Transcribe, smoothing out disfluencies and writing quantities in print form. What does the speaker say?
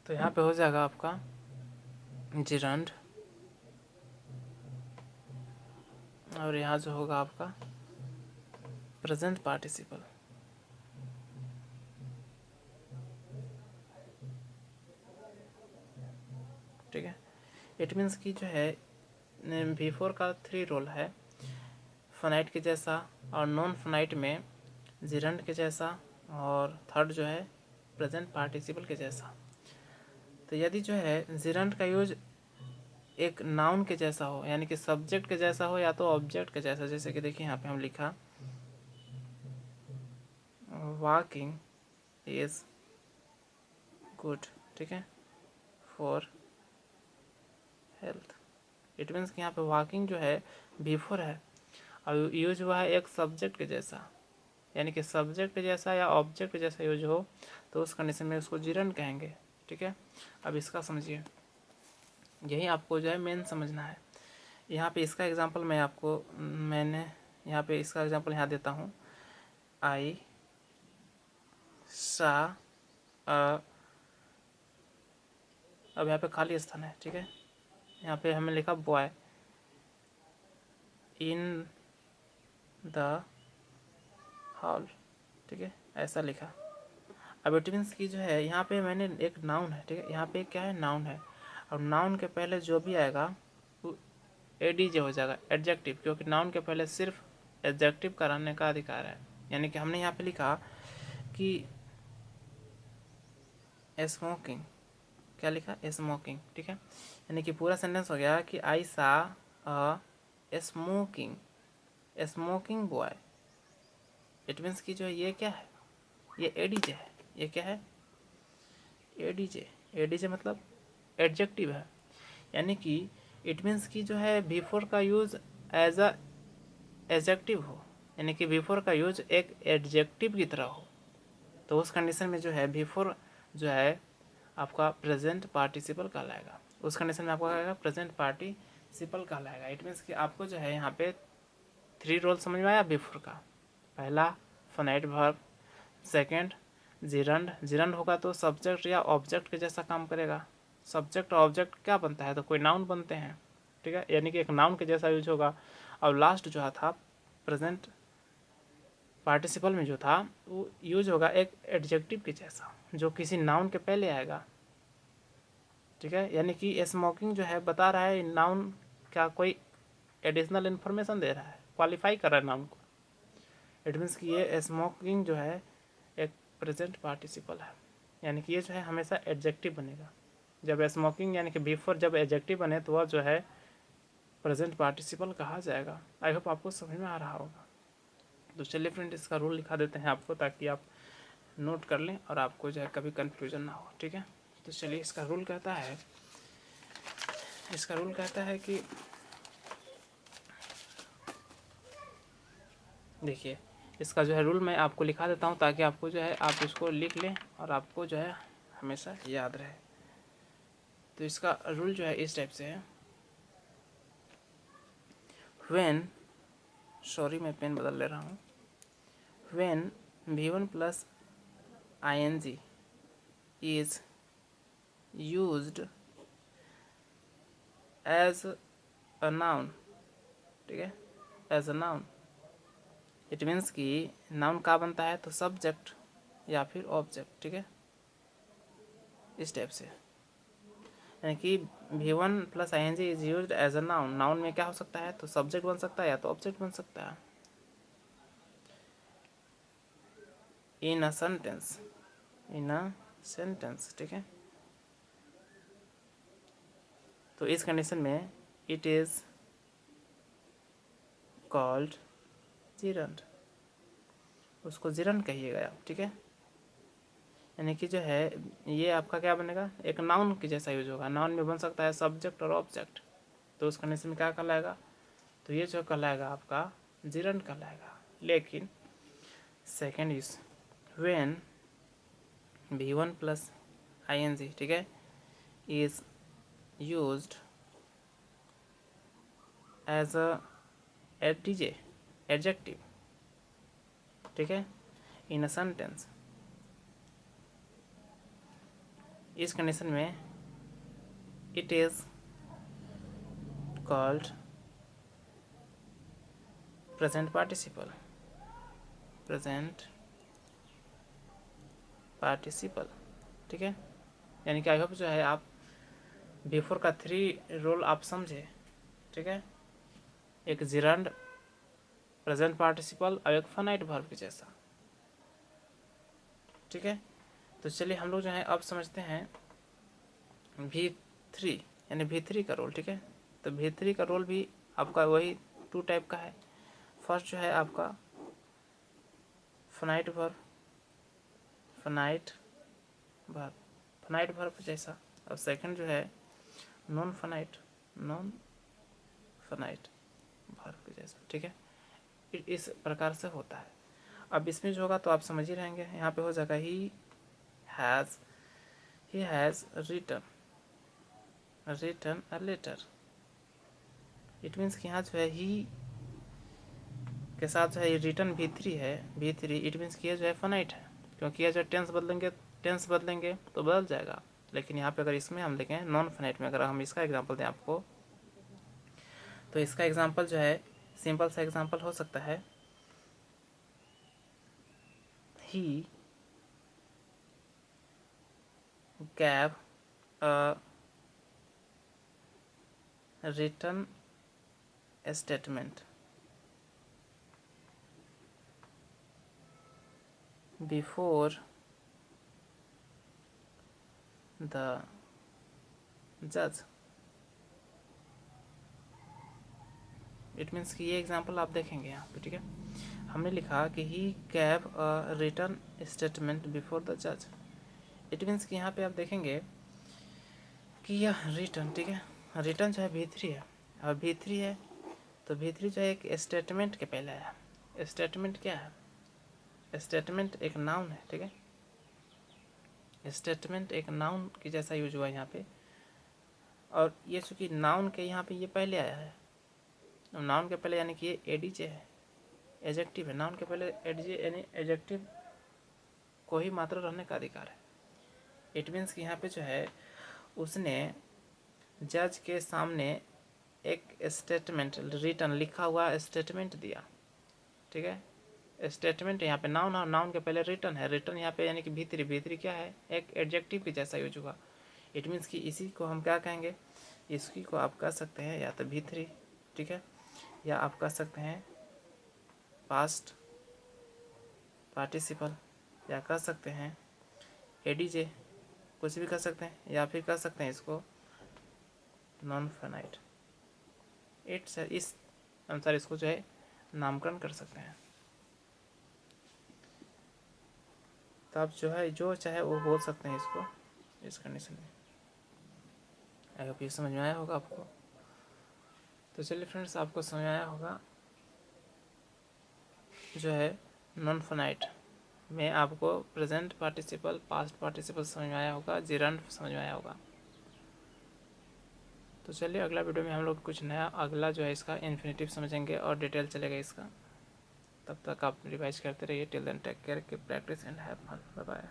तो यहाँ पे हो जाएगा आपका जिरंड, और यहाँ जो होगा आपका प्रेजेंट पार्टिसिपल। ठीक है, इट मीन्स कि जो है V4 का 3 रोल है, फनाइट के जैसा और नॉन फनाइट में जिरंड के जैसा, और थर्ड जो है प्रेजेंट पार्टिसिपल के जैसा। तो यदि जो है जिरंड का यूज एक नाउन के जैसा हो, यानी कि सब्जेक्ट के जैसा हो या तो ऑब्जेक्ट के जैसा, जैसे कि देखिए यहाँ पे हम लिखा वॉकिंग इज गुड, ठीक है, फॉर हेल्थ। इट मीन्स कि यहाँ पे वॉकिंग जो है V4 है और यूज हुआ है एक सब्जेक्ट के जैसा, यानी कि सब्जेक्ट के जैसा या ऑब्जेक्ट के जैसा यूज हो तो उस कंडीशन में उसको जिरंड कहेंगे। ठीक है, अब इसका समझिए, यही आपको जो है मेन समझना है। यहाँ पे इसका एग्जांपल मैंने यहाँ पे इसका एग्जांपल यहाँ देता हूँ। आई सा अब यहाँ पे खाली स्थान है, ठीक है, यहाँ पे हमने लिखा बॉय इन द हॉल, ठीक है, ऐसा लिखा। अब इट मीन्स की जो है यहाँ पे मैंने एक नाउन है, ठीक है, यहाँ पे क्या है, नाउन है, और नाउन के पहले जो भी आएगा वो एडीजे हो जाएगा, एडजेक्टिव, क्योंकि नाउन के पहले सिर्फ एडजेक्टिव कराने का अधिकार है। यानी कि हमने यहाँ पे लिखा कि स्मोकिंग, क्या लिखा, स्मोकिंग, ठीक है, यानी कि पूरा सेंटेंस हो गया कि I saw a smoking smoking boy. It means कि जो है ये क्या है, ये एडीजे है, ये क्या है, एडीजे। एडीजे मतलब एडजेक्टिव है, यानी कि इट मीन्स कि जो है V4 का यूज एज अ एडजेक्टिव हो, यानी कि V4 का यूज एक एडजेक्टिव की तरह हो, तो उस कंडीशन में जो है V4 जो है आपका प्रेजेंट पार्टिसिपल कहलाएगा। उस कंडीशन में आपका क्या प्रेजेंट पार्टिसिपल कहलाएगा। इट मीन्स कि आपको जो है यहाँ पे 3 रोल समझ में आया V4 का। पहला finite verb, second gerund, gerund होगा तो सब्जेक्ट या ऑब्जेक्ट के जैसा काम करेगा। सब्जेक्ट और ऑब्जेक्ट क्या बनता है, तो कोई नाउन बनते हैं, ठीक है, यानी कि एक नाउन के जैसा यूज होगा। और लास्ट जो था प्रेजेंट पार्टिसिपल में जो था वो यूज होगा एक एडजेक्टिव के जैसा, जो किसी नाउन के पहले आएगा। ठीक है, यानी कि स्मोकिंग जो है बता रहा है नाउन क्या, कोई एडिशनल इन्फॉर्मेशन दे रहा है, क्वालिफाई कर रहा है नाउन को। इट मीन्स कि ये स्मोकिंग जो है एक प्रेजेंट पार्टिसिपल है, यानी कि ये जो है हमेशा एडजेक्टिव बनेगा। जब स्मोकिंग यानी कि V4 जब एडजेक्टिव बने तो वह जो है प्रेजेंट पार्टिसिपल कहा जाएगा। आई होप आपको समझ में आ रहा होगा। तो चलिए फ्रेंड, इसका रूल लिखा देते हैं आपको, ताकि आप नोट कर लें और आपको जो है कभी कन्फ्यूजन ना हो। ठीक है, तो चलिए इसका रूल कहता है कि देखिए, इसका जो है रूल मैं आपको लिखा देता हूँ, ताकि आपको जो है आप इसको लिख लें और आपको जो है हमेशा याद रहे। तो इसका रूल जो है इस टाइप से है, व्हेन, सॉरी मैं पेन बदल ले रहा हूँ, when V1 plus ing is used as a noun, ठीक है, as a noun. It means कि नाउन का बनता है तो सब्जेक्ट या फिर ऑब्जेक्ट, ठीक है, इस टाइप से। यानी कि V1 plus ing is use as a noun, noun में क्या हो सकता है, तो सब्जेक्ट बन सकता है या तो ऑब्जेक्ट बन सकता है। In a sentence, in a sentence, ठीक है, तो इस कंडीशन में इट इज कॉल्ड जिरंड, उसको जिरंड कहिएगा आप, ठीक है। यानी कि जो है ये आपका क्या बनेगा, एक नाउन के जैसा यूज होगा। नाउन में बन सकता है सब्जेक्ट और ऑब्जेक्ट, तो उस कंडीशन में क्या कहलाएगा, तो ये जो कहलाएगा आपका जिरंड कहलाएगा। लेकिन second is when V1 plus ing, ठीक है, is used as a ADJ, adjective, ठीक है, इन अ सेंटेंस, इस कंडीशन में it is called present participle, present participle, ठीक है। यानी कि आई होप जो है आप बिफोर का 3 रोल आप समझे, ठीक है। एक जिरंड, प्रेजेंट पार्टिसिपल और एक फाइनाइट वर्ब के जैसा, ठीक है। तो चलिए हम लोग जो है अब समझते हैं V3 यानी V3 का रोल, ठीक है। तो V3 का रोल भी आपका वही 2 टाइप का है। फर्स्ट जो है आपका finite verb, finite verb, finite verb जैसा, और सेकंड जो है non finite, non finite verb के जैसा, ठीक है। इस प्रकार से होता है। अब इसमें जो होगा तो आप समझ ही रहेंगे। यहाँ पे हो जाएगा he has written a letter. It means कि यहाँ जो है ही के साथ जो है ये रिटर्न V3 है, V3 इट मीन्स कि ये जो है फाइनाइट है, क्योंकि ये जो टेंस बदलेंगे तो बदल जाएगा। लेकिन यहाँ पे अगर इसमें हम देखें नॉन फाइनाइट में, अगर हम इसका एग्जांपल दें आपको, तो इसका एग्जांपल जो है सिंपल सा एग्जांपल हो सकता है ही gave a written statement before the judge। It means कि ये एग्जांपल आप देखेंगे यहाँ पे, ठीक है। हमने लिखा कि ही gave a written statement before the judge। It means कि यहाँ पे आप देखेंगे कि यह रिटर्न, ठीक है, रिटर्न जो है V3 है, और V3 है तो V3 जो है एक स्टेटमेंट के पहले है। स्टेटमेंट क्या है? स्टेटमेंट एक नाउन है, ठीक है। स्टेटमेंट एक नाउन की जैसा यूज हुआ है यहाँ पे, और ये चूँकि नाउन के यहाँ पे ये पहले आया है, नाउन के पहले यानी कि ये एडीजे है, एडजेक्टिव है। नाउन के पहले एडीजे यानी एडजेक्टिव को ही मात्र रहने का अधिकार है। इट मीन्स कि यहाँ पे जो है उसने जज के सामने एक स्टेटमेंट रिटर्न लिखा हुआ स्टेटमेंट दिया, ठीक है। स्टेटमेंट यहाँ पे नाउन है, नाउन के पहले रिटर्न है। रिटर्न यहाँ पे यानी कि V3 क्या है? एक एडजेक्टिव की जैसा यूज हुआ। इट मीन्स कि इसी को हम क्या कहेंगे, इसी को आप कह सकते हैं या तो V3, ठीक है, या आप कह सकते हैं पास्ट पार्टिसिपल, या कह सकते हैं एडीजे, कुछ भी कर सकते हैं, या फिर कह सकते हैं इसको नॉन फाइनाइट। इस अनुसार इसको जो है नामकरण कर सकते हैं। तो आप जो है जो चाहे वो बोल सकते हैं इसको इस कंडीशन में। आई होप ये समझ में आया होगा आपको। तो चलिए फ्रेंड्स, आपको समझ में आया होगा जो है नॉन फाइनाइट में आपको प्रेजेंट पार्टिसिपल, पास्ट पार्टिसिपल समझ में आया होगा, जिरंड समझ में आया होगा। तो चलिए अगला वीडियो में हम लोग कुछ नया अगला जो है इसका इन्फिनेटिव समझेंगे और डिटेल चलेगा इसका। तब तक आप रिवाइज करते रहिए। Till then take care, keep practice and have fun. Bye bye.